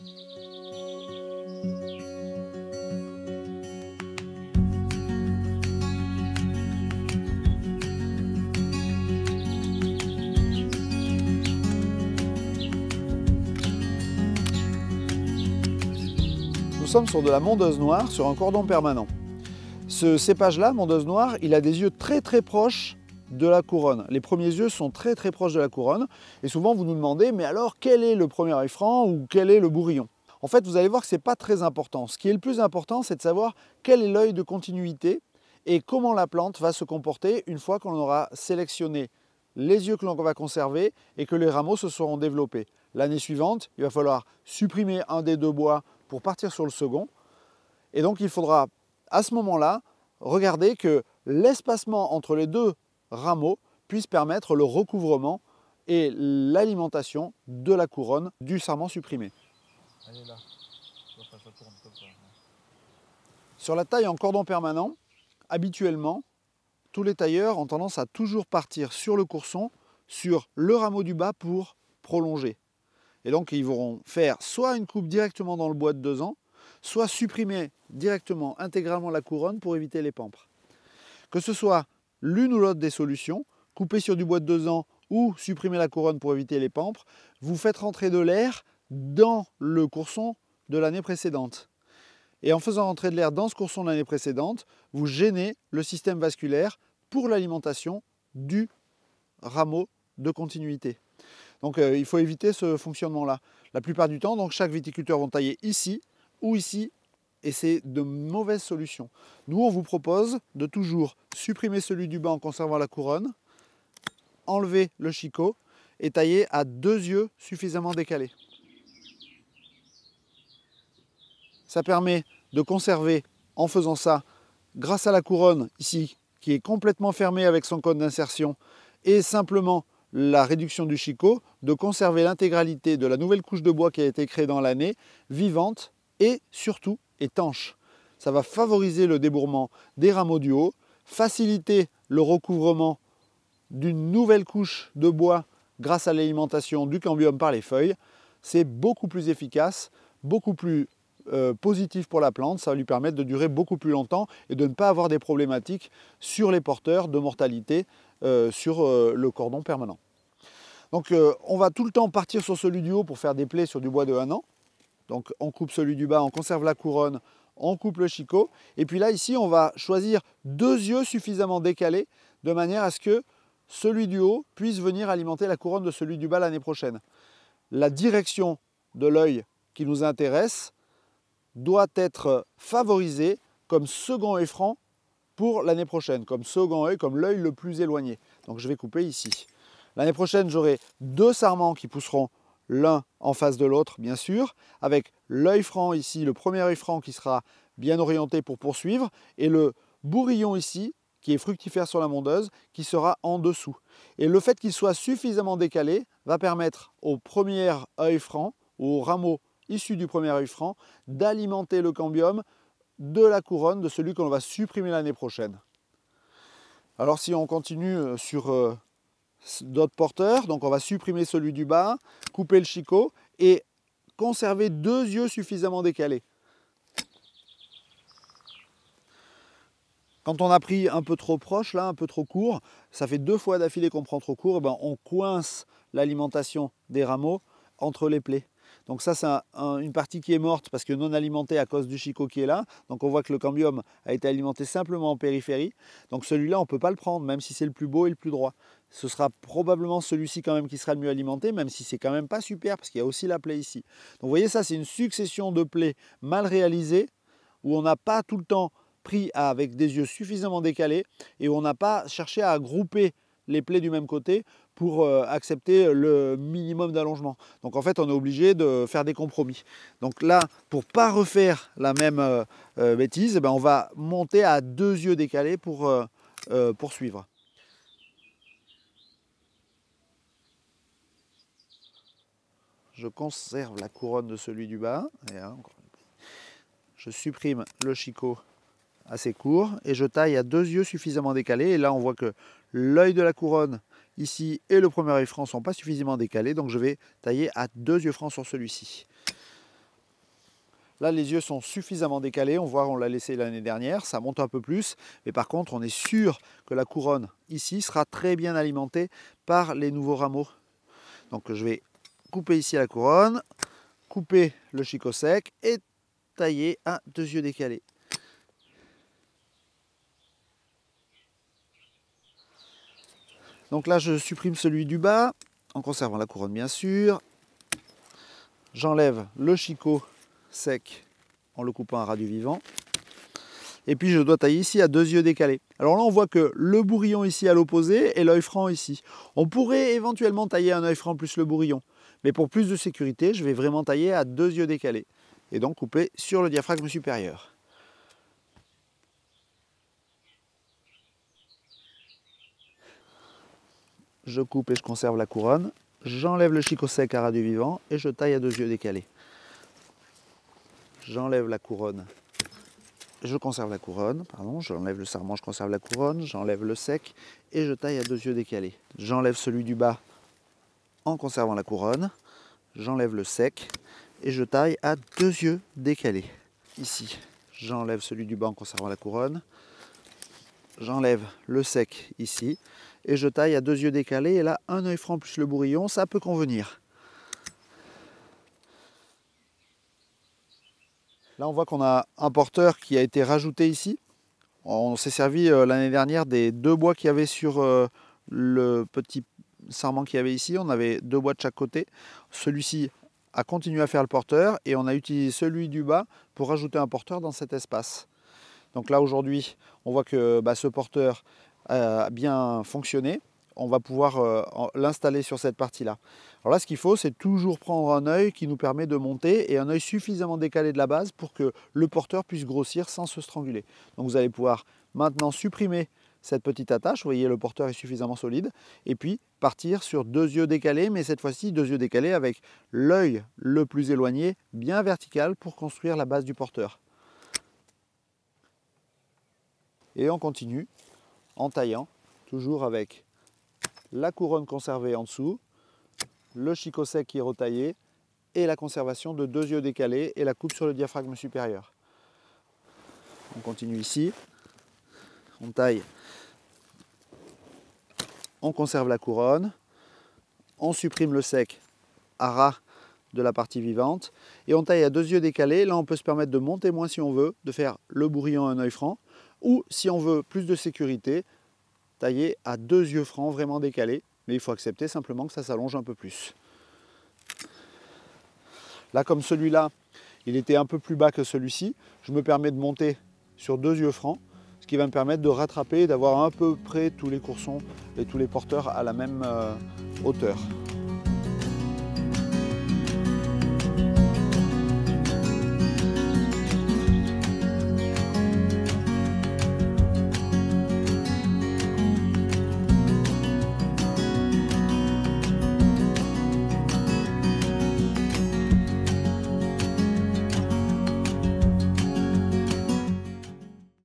Nous sommes sur de la mondeuse noire, sur un cordon permanent. Ce cépage-là, mondeuse noire, il a des yeux très proches de la couronne. Les premiers yeux sont très proches de la couronne. Et souvent vous nous demandez, mais alors quel est le premier œil franc ou quel est le bourrillon? En fait, vous allez voir que ce n'est pas très important. Ce qui est le plus important, c'est de savoir quel est l'œil de continuité et comment la plante va se comporter une fois qu'on aura sélectionné les yeux que l'on va conserver et que les rameaux se seront développés. L'année suivante, il va falloir supprimer un des deux bois pour partir sur le second. Et donc il faudra à ce moment-là regarder que l'espacement entre les deux rameaux puisse permettre le recouvrement et l'alimentation de la couronne du sarment supprimé. Elle est là. Ça tourne comme ça. Sur la taille en cordon permanent, habituellement, tous les tailleurs ont tendance à toujours partir sur le courson, sur le rameau du bas pour prolonger. Et donc ils vont faire soit une coupe directement dans le bois de 2 ans, soit supprimer directement, intégralement la couronne pour éviter les pampres. Que ce soit l'une ou l'autre des solutions, couper sur du bois de 2 ans ou supprimer la couronne pour éviter les pampres, vous faites rentrer de l'air dans le courson de l'année précédente. Et en faisant rentrer de l'air dans ce courson de l'année précédente, vous gênez le système vasculaire pour l'alimentation du rameau de continuité. Donc il faut éviter ce fonctionnement-là. La plupart du temps, donc, chaque viticulteur va tailler ici ou ici, et c'est de mauvaises solutions. Nous, on vous propose de toujours supprimer celui du bas en conservant la couronne, enlever le chicot et tailler à 2 yeux suffisamment décalés. Ça permet de conserver, en faisant ça, grâce à la couronne ici, qui est complètement fermée avec son cône d'insertion, et simplement la réduction du chicot, de conserver l'intégralité de la nouvelle couche de bois qui a été créée dans l'année, vivante et surtout étanche. Ça va favoriser le débourrement des rameaux du haut, faciliter le recouvrement d'une nouvelle couche de bois grâce à l'alimentation du cambium par les feuilles. C'est beaucoup plus efficace, beaucoup plus positif pour la plante, ça va lui permettre de durer beaucoup plus longtemps et de ne pas avoir des problématiques sur les porteurs de mortalité sur le cordon permanent. Donc on va tout le temps partir sur celui du haut pour faire des plaies sur du bois de 1 an. Donc on coupe celui du bas, on conserve la couronne, on coupe le chicot. Et puis là ici on va choisir 2 yeux suffisamment décalés de manière à ce que celui du haut puisse venir alimenter la couronne de celui du bas l'année prochaine. La direction de l'œil qui nous intéresse doit être favorisée comme second œil franc pour l'année prochaine, comme second œil, comme l'œil le plus éloigné. Donc je vais couper ici. L'année prochaine, j'aurai 2 sarments qui pousseront l'un en face de l'autre, bien sûr, avec l'œil franc ici, le premier œil franc qui sera bien orienté pour poursuivre, et le bourrillon ici, qui est fructifère sur la mondeuse, qui sera en dessous. Et le fait qu'il soit suffisamment décalé va permettre au premier œil franc, au rameau issu du premier œil franc, d'alimenter le cambium de la couronne de celui qu'on va supprimer l'année prochaine. Alors si on continue sur d'autres porteurs, donc on va supprimer celui du bas, couper le chicot et conserver 2 yeux suffisamment décalés. Quand on a pris un peu trop proche, là, un peu trop court, ça fait 2 fois d'affilée qu'on prend trop court, et ben on coince l'alimentation des rameaux entre les plaies. Donc ça, c'est une partie qui est morte parce que non alimentée à cause du chicot qui est là. Donc on voit que le cambium a été alimenté simplement en périphérie. Donc celui-là, on ne peut pas le prendre, même si c'est le plus beau et le plus droit. Ce sera probablement celui-ci quand même qui sera le mieux alimenté, même si c'est quand même pas super parce qu'il y a aussi la plaie ici. Donc vous voyez, ça, c'est une succession de plaies mal réalisées où on n'a pas tout le temps pris avec des yeux suffisamment décalés et où on n'a pas cherché à grouper les plaies du même côté pour accepter le minimum d'allongement. Donc en fait, on est obligé de faire des compromis. Donc là, pour ne pas refaire la même bêtise, eh ben, on va monter à 2 yeux décalés pour poursuivre. Je conserve la couronne de celui du bas. Et je supprime le chicot assez court et je taille à 2 yeux suffisamment décalés. Et là, on voit que l'œil de la couronne ici et le premier œil franc ne sont pas suffisamment décalés, donc je vais tailler à 2 yeux francs sur celui-ci. Là, les yeux sont suffisamment décalés. On voit, on l'a laissé l'année dernière. Ça monte un peu plus. Mais par contre, on est sûr que la couronne ici sera très bien alimentée par les nouveaux rameaux. Donc, je vais couper ici la couronne, couper le chicot sec et tailler à 2 yeux décalés. Donc là, je supprime celui du bas, en conservant la couronne bien sûr. J'enlève le chicot sec en le coupant à ras du vivant. Et puis je dois tailler ici à 2 yeux décalés. Alors là, on voit que le bourrillon ici à l'opposé et l'œil franc ici. On pourrait éventuellement tailler un œil franc plus le bourrillon. Mais pour plus de sécurité, je vais vraiment tailler à 2 yeux décalés. Et donc couper sur le diaphragme supérieur. Je coupe et je conserve la couronne. J'enlève le chicot sec à ras du vivant et je taille à 2 yeux décalés. J'enlève la couronne. Je conserve la couronne, pardon, j'enlève le sarment, je conserve la couronne, j'enlève le sec et je taille à 2 yeux décalés. J'enlève celui du bas en conservant la couronne, j'enlève le sec et je taille à 2 yeux décalés. Ici, j'enlève celui du bas en conservant la couronne, j'enlève le sec ici et je taille à 2 yeux décalés. Et là, un œil franc plus le bourrillon, ça peut convenir. Là, on voit qu'on a un porteur qui a été rajouté ici. On s'est servi l'année dernière des 2 bois qu'il y avait sur le petit sarment qu'il y avait ici. On avait 2 bois de chaque côté. Celui-ci a continué à faire le porteur et on a utilisé celui du bas pour rajouter un porteur dans cet espace. Donc là, aujourd'hui, on voit que ce porteur a bien fonctionné. On va pouvoir l'installer sur cette partie-là. Alors là, ce qu'il faut, c'est toujours prendre un œil qui nous permet de monter et un œil suffisamment décalé de la base pour que le porteur puisse grossir sans se stranguler. Donc vous allez pouvoir maintenant supprimer cette petite attache. Vous voyez, le porteur est suffisamment solide. Et puis partir sur 2 yeux décalés, mais cette fois-ci 2 yeux décalés avec l'œil le plus éloigné, bien vertical pour construire la base du porteur. Et on continue en taillant, toujours avec la couronne conservée en dessous, le chicot sec qui est retaillé et la conservation de 2 yeux décalés et la coupe sur le diaphragme supérieur. On continue ici, on taille, on conserve la couronne, on supprime le sec à ras de la partie vivante et on taille à 2 yeux décalés. Là, on peut se permettre de monter moins si on veut, de faire le bourrillon à un œil franc, ou si on veut plus de sécurité, taillé à 2 yeux francs vraiment décalés, mais il faut accepter simplement que ça s'allonge un peu plus. Là, comme celui-là, il était un peu plus bas que celui-ci, je me permets de monter sur 2 yeux francs, ce qui va me permettre de rattraper et d'avoir à peu près tous les coursons et tous les porteurs à la même hauteur.